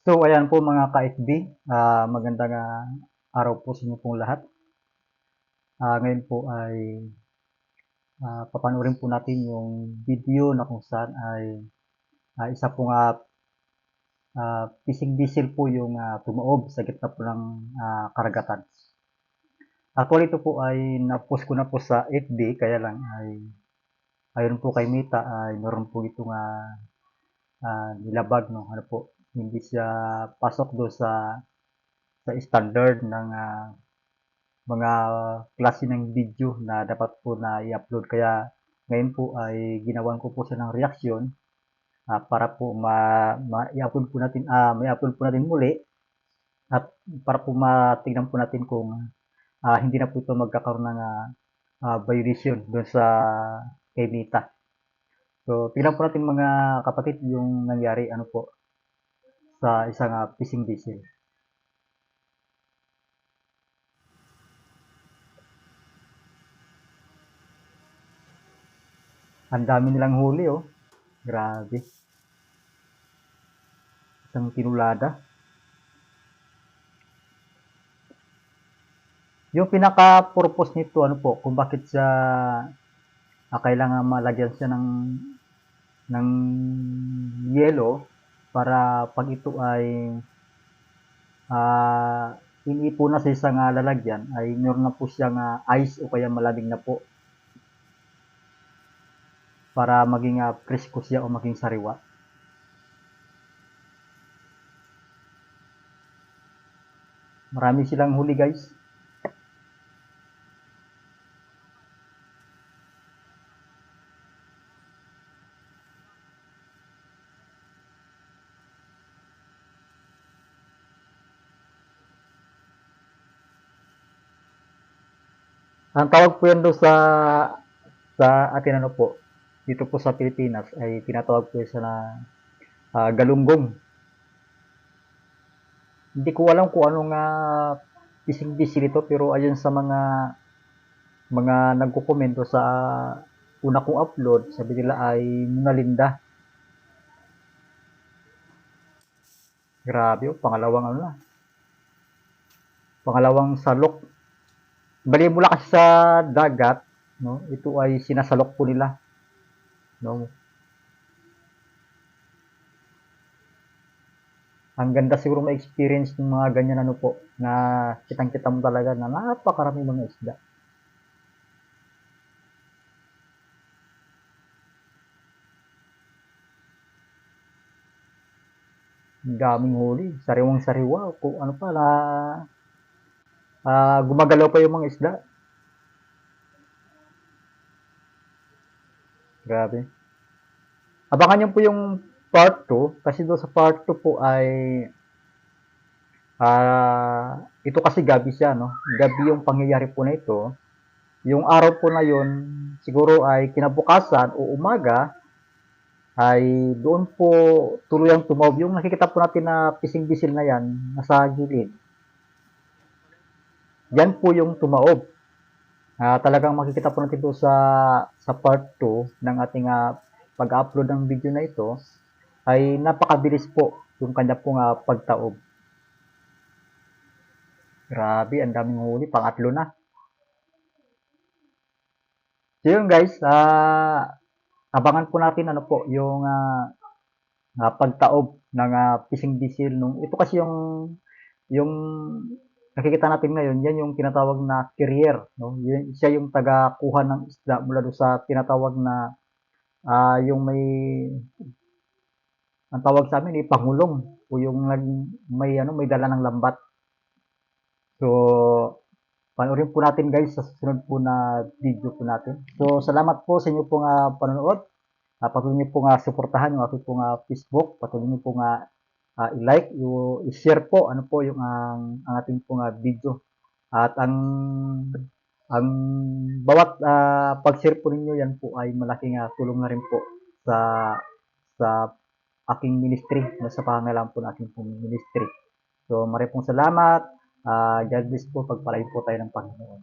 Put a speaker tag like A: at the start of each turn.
A: So ayan po mga ka-FB, magandang araw po sa inyo pong lahat. Ngayon po ay papanoorin po natin yung video na kung saan ay isa pong fishing vessel po yung tumaob sa gitna po ng karagatan. Actually ito po ay na-post ko na po sa FB, kaya lang ay ayon po kay Mita ay meron po itong nilabag, no? Ano po, hindi siya pasok do sa standard ng mga klase ng video na dapat po na i-upload. Kaya ngayon po ay ginawan ko po siya ng reaksyon para po i-upload po natin, may-upload po natin muli at para po matingnan po natin kung hindi na po ito magkakaroon ng violation doon sa kay Meta. So, tingnan po natin mga kapatid yung nangyari ano po sa isang fishing vessel. Ang dami nilang huli, oh. Grabe. Isang tinulada. Yung pinaka-purpose nito, ano po, kung bakit siya kailangan malagyan siya ng yelo para pag ito ay inipo na sa isang lalagyan ay meron na po siyang ice o kaya malamig na po para maging presko siya o maging sariwa. Marami silang huli, guys. Ang tawag po yan doon sa atin ano po, dito po sa Pilipinas ay tinatawag po siya na galunggong. Hindi ko alam kung anong bising-bisi nito, pero ayon sa mga nagko-komento sa una kong upload, sabi nila ay Mona Linda. Grabe, oh, pangalawang ano na. Pangalawang salok. Bali mula kasi sa dagat, no? Ito ay sinasalok po nila, no? Ang ganda siguro ma-experience ng mga ganyan ano po, na kitang-kita mo talaga na napakaraming mga isda. Ang daming huli, sariwang-sariwa, kung ano pa na gumagalaw pa yung mga isda. Grabe. Abangan niyo po yung part 2 kasi doon sa part 2 po ay ito kasi gabi siya, no? Gabi yung pangyayari po na ito. Yung araw po na yun, siguro ay kinabukasan o umaga, ay doon po tuluyang tumaob. Yung nakikita po natin na pising-bisil na yan, nasa gilid, yan po yung tumaob. Talagang makikita po natin ito sa part 2 ng ating pag-upload ng video na ito, ay napakabilis po yung kanya pong pagtaob. Grabe, ang daming huli, pangatlo na. So yun guys, abangan po natin ano po yung pagtaob ng fishing vessel nung ito kasi yung nakikita natin ngayon, yan yung tinatawag na carrier, no? Yun, siya yung taga-kuha ng isda mula doon sa tinatawag na yung ang tawag sa amin pangulong o yung may dala ng lambat. So panoorin po natin guys sa susunod po na video po natin. So salamat po sa inyo pong panonood. Patuloy niyo pong suportahan yung aking pong Facebook. Patuloy niyo pong i-like, i-share po ano po yung ang ating pong video. At ang bawat pag-share po ninyo yan po ay malaking tulong na rin po sa sa aking ministry, sa pangangailangan po ng aking pong ministry. So, maraming pong salamat. God bless po. Pagpalain po tayo ng Panginoon.